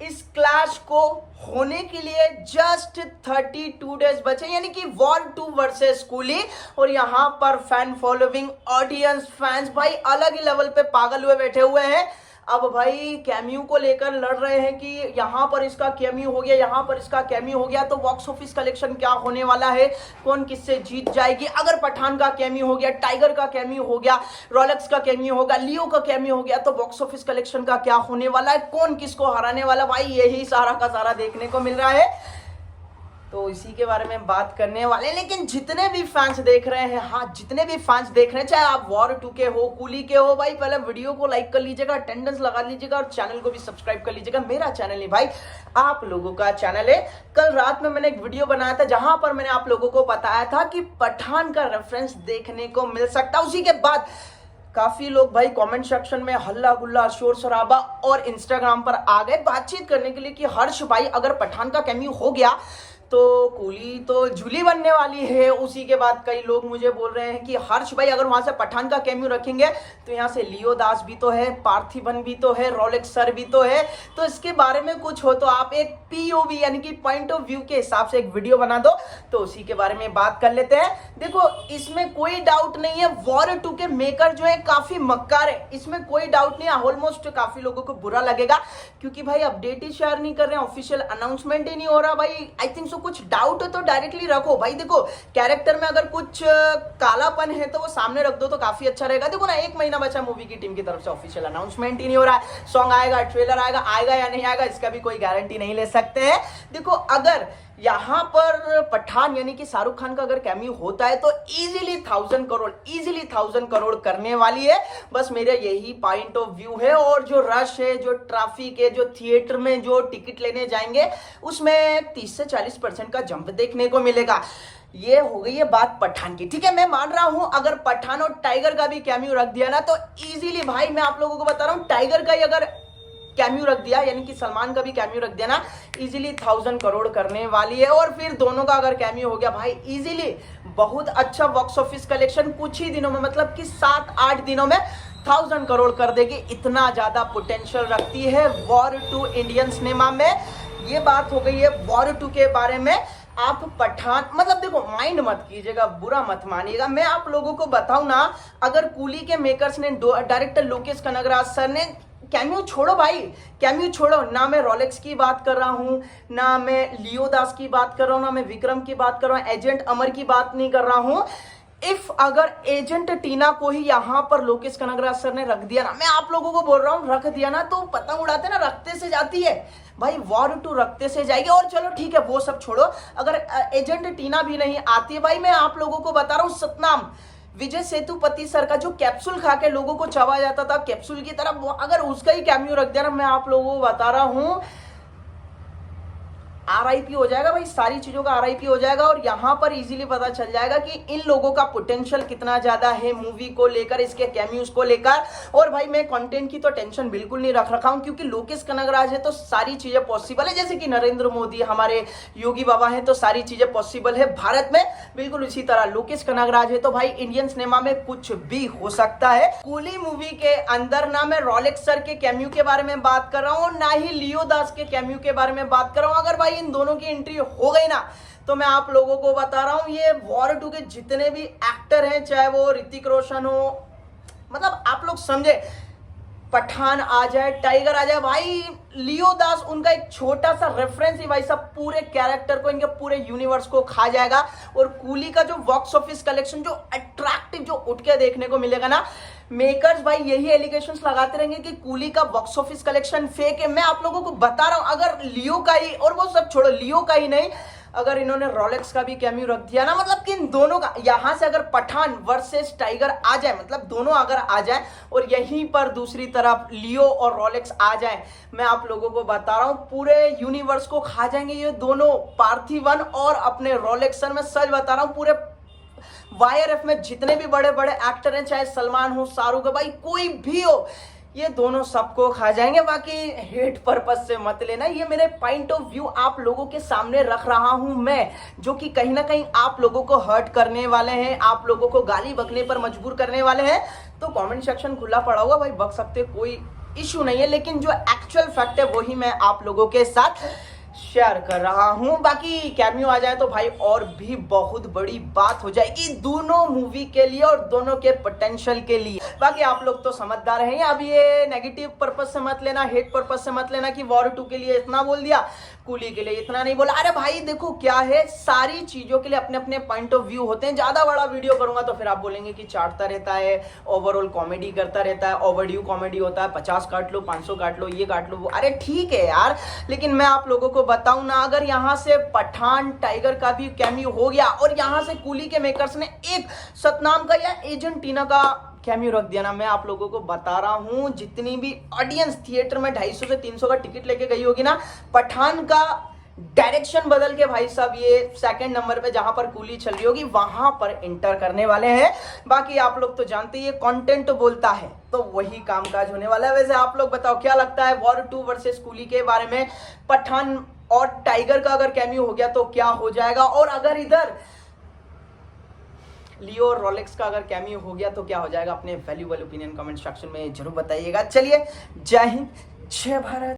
इस क्लैश को होने के लिए जस्ट 32 डेज बचे, यानी कि वॉर 2 वर्सेस कूली। और यहाँ पर फैन फॉलोइंग, ऑडियंस, फैंस भाई अलग ही लेवल पे पागल हुए बैठे हुए हैं। अब भाई कैमियो को लेकर लड़ रहे हैं कि यहाँ पर इसका कैमियो हो गया, यहाँ पर इसका कैमियो हो गया, तो बॉक्स ऑफिस कलेक्शन क्या होने वाला है, कौन किससे जीत जाएगी। अगर पठान का कैमियो हो गया, टाइगर का कैमियो हो गया, रोलेक्स का कैमियो होगा, लियो का कैमियो हो गया, तो बॉक्स ऑफिस कलेक्शन का क्या होने वाला है, कौन किसको हराने वाला, भाई यही सारा का सारा देखने को मिल रहा है। तो इसी के बारे में बात करने वाले हैं। लेकिन जितने भी फैंस देख रहे हैं, हाँ जितने भी फैंस देख रहे हैं, चाहे आप वॉर 2 के हो, कूली के हो, भाई पहले वीडियो को लाइक कर लीजिएगा, अटेंडेंस लगा लीजिएगा और चैनल को भी सब्सक्राइब कर लीजिएगा। मेरा चैनल नहीं भाई, आप लोगों का चैनल है। कल रात में मैंने एक वीडियो बनाया था जहां पर मैंने आप लोगों को बताया था कि पठान का रेफरेंस देखने को मिल सकता। उसी के बाद काफी लोग भाई कमेंट सेक्शन में हल्ला गुल्ला, शोर शराबा और इंस्टाग्राम पर आ गए बातचीत करने के लिए कि हर्ष भाई अगर पठान का कैमियो हो गया तो कूली तो जूली बनने वाली है। उसी के बाद कई लोग मुझे बोल रहे हैं कि हर्ष भाई अगर वहां से पठान का कैमियो रखेंगे तो यहाँ से लियो दास भी तो है, पार्थिवन भी तो है, रोलेक्स सर भी तो है। तो इसके बारे में कुछ हो तो आप एक पीओवी यानी कि पॉइंट ऑफ व्यू के हिसाब से एक वीडियो बना दो, तो उसी के बारे में बात कर लेते हैं। देखो इसमें कोई डाउट नहीं है, वॉर 2 के मेकर जो है काफी मक्कार है, इसमें कोई डाउट नहीं है। ऑलमोस्ट काफी लोगों को बुरा लगेगा क्योंकि भाई अपडेट ही शेयर नहीं कर रहे हैं, ऑफिशियल अनाउंसमेंट ही नहीं हो रहा। भाई आई थिंक सो कुछ डाउट हो तो डायरेक्टली रखो भाई। देखो कैरेक्टर में अगर कुछ कालापन है तो वो सामने रख दो तो काफी अच्छा रहेगा। देखो ना 1 महीना बचा मूवी की टीम की तरफ से, ऑफिशियल अनाउंसमेंट ही नहीं हो रहा है। सॉन्ग आएगा, ट्रेलर आएगा या नहीं आएगा इसका भी कोई गारंटी नहीं ले सकते हैं। देखो अगर यहां पर पठान यानी कि शाहरुख खान का अगर कैमियो होता है तो इजीली 1000 करोड़ करने वाली है। बस मेरा यही पॉइंट ऑफ व्यू है। और जो रश है, जो ट्रैफिक है, जो थिएटर में जो टिकट लेने जाएंगे उसमें 30 से 40% का जंप देखने को मिलेगा। ये हो गई है बात पठान की। ठीक है, मैं मान रहा हूं अगर पठान और टाइगर का भी कैमियो रख दिया ना तो इजीली भाई मैं आप लोगों को बता रहा हूं, टाइगर का ही अगर कैमियो रख दिया यानी कि सलमान का भी कैमियो रख दिया ना, इजीली 1000 करोड़ करने वाली है। और फिर दोनों का अगर कैमियो हो गया भाई इजीली बहुत अच्छा बॉक्स ऑफिस कलेक्शन कुछ ही दिनों में, मतलब कि 7-8 दिनों में 1000 करोड़ कर देगी। इतना ज्यादा पोटेंशियल रखती है वॉर 2 इंडियन सिनेमा में। ये बात हो गई है वॉर 2 के बारे में। आप पठान मतलब देखो माइंड मत कीजिएगा, बुरा मत मानिएगा। मैं आप लोगों को बताऊं ना, अगर कूली के मेकर्स ने, डायरेक्टर लोकेश कनगराज सर ने, कैमियो छोड़ो भाई, कैमियो छोड़ो ना, मैं रोलेक्स की बात कर रहा हूं, ना मैं लियो दास की बात कर रहा हूं, ना मैं विक्रम की बात कर रहा हूं, एजेंट अमर की बात नहीं कर रहा हूं। इफ अगर एजेंट टीना को ही यहां पर लोकेश कनगराज सर ने रख दिया ना, मैं आप लोगों को बोल रहा हूं रख दिया ना, तो पतंग उड़ाते ना रखते से जाती है भाई, वॉर 2 रखते से जाएगी। और चलो ठीक है वो सब छोड़ो, अगर एजेंट टीना भी नहीं आती है भाई, मैं आप लोगों को बता रहा हूं सतनाम विजय सेतुपति सर का जो कैप्सूल खा के लोगों को चबा जाता था कैप्सूल की तरह, अगर उसका ही कैमियो रख दिया ना, मैं आप लोगों को बता रहा हूं आरआईपी हो जाएगा भाई, सारी चीजों का आरआईपी हो जाएगा। और यहां पर इजीली पता चल जाएगा कि इन लोगों का पोटेंशियल कितना ज्यादा है मूवी को लेकर, इसके कैमियोज को लेकर। और भाई मैं कंटेंट की तो टेंशन बिल्कुल नहीं रख रखा हूं क्योंकि लोकेश कनगराज है तो सारी चीजें पॉसिबल है, जैसे कि नरेंद्र मोदी हमारे योगी बाबा है तो सारी चीजें पॉसिबल है भारत में, बिल्कुल इसी तरह लोकेश कनगराज है तो भाई इंडियन सिनेमा में कुछ भी हो सकता है। कूली मूवी के अंदर ना मैं रोलेक्स सर के कैमियो के बारे में बात कर रहा हूं, ना ही लियो दास के कैमियो के बारे में बात कर रहा हूं। अगर भाई इन दोनों की एंट्री हो गई ना तो मैं आप लोगों को बता रहा हूं ये वॉर 2 के जितने भी एक्टर हैं, चाहे वो ऋतिक रोशन हो, मतलब आप लोग समझे, पठान आ जाए, टाइगर आ जाए, भाई लियो दास उनका एक छोटा सा रेफरेंस ही भाई सब पूरे कैरेक्टर को, इनके पूरे यूनिवर्स को खा जाएगा। और कूली का जो बॉक्स ऑफिस कलेक्शन जो अट्रैक्टिव जो उठ के देखने को मिलेगा ना, मेकर्स भाई यही एलिगेशंस लगाते रहेंगे कि कूली का बॉक्स ऑफिस कलेक्शन फेक है। मैं आप लोगों को बता रहा हूं अगर लियो का ही, और वो सब छोड़ो लियो का ही नहीं, अगर इन्होंने रोलेक्स का भी कैमियो रख दिया ना, मतलब कि इन दोनों का यहां से अगर पठान वर्सेस टाइगर आ जाए, मतलब दोनों अगर आ जाए और यहीं पर दूसरी तरफ लियो और रोलेक्स आ जाए, मैं आप लोगों को बता रहा हूं पूरे यूनिवर्स को खा जाएंगे ये दोनों, पार्थिवन और अपने रोलेक्स। मैं सच बता रहा हूं पूरे वाईआरएफ में जितने भी बड़े बड़े एक्टर हैं, चाहे सलमान हो, शाहरुख भाई, कोई भी हो, ये दोनों सबको खा जाएंगे। बाकी हेट पर्पस से मत लेना, ये मेरे पॉइंट ऑफ व्यू आप लोगों के सामने रख रहा हूं मैं, जो कि कहीं ना कहीं आप लोगों को हर्ट करने वाले हैं, आप लोगों को गाली बकने पर मजबूर करने वाले हैं। तो कमेंट सेक्शन खुला पड़ा हुआ भाई, बक सकते, कोई इशू नहीं है, लेकिन जो एक्चुअल फैक्ट है वही मैं आप लोगों के साथ शेयर कर रहा हूं। बाकी कैमियो आ जाए तो भाई और भी बहुत बड़ी बात हो जाएगी दोनों मूवी के लिए और दोनों के पोटेंशियल के लिए। बाकी आप लोग तो समझदार हैं, अब ये नेगेटिव पर्पज से मत लेना, हेट पर्पज से मत लेना कि वॉर 2 के लिए इतना बोल दिया, कूली के लिए इतना नहीं बोला। अरे भाई देखो क्या है, सारी चीजों के लिए अपने अपने पॉइंट ऑफ व्यू होते हैं। ज्यादा बड़ा वीडियो करूंगा तो फिर आप बोलेंगे कि चाटता रहता है, ओवरऑल कॉमेडी करता रहता है, ओवरड्यू कॉमेडी होता है, 50 काट लो, 500 काट लो, ये काट लो वो। अरे ठीक है यार, लेकिन मैं आप लोगों को बताऊं ना, अगर यहां से पठान टाइगर का भी कैमियो हो गया और यहां से कूली के मेकर्स ने एक सतनाम का या एजेंट टीना का कैमियो रख दिया ना, मैं आप लोगों को बता रहा हूं, जितनी भी ऑडियंस थिएटर में 250 से 300 का टिकट लेके गई होगी ना, पठान का डायरेक्शन बदल के भाई साहब ये सेकंड नंबर पे जहां पर कूली चल रही होगी वहां पर इंटर करने वाले हैं। बाकी आप लोग तो जानते ही, कंटेंट बोलता है तो वही कामकाज होने वाला है। वैसे आप लोग बताओ क्या लगता है वॉर 2 वर्सेस कूली के बारे में? पठान और टाइगर का अगर कैमियो हो गया तो क्या हो जाएगा, और अगर इधर लियो और रोलेक्स का अगर कैमियो हो गया तो क्या हो जाएगा? अपने वैल्यूएबल ओपिनियन कमेंट सेक्शन में जरूर बताइएगा। चलिए, जय हिंद, जय भारत।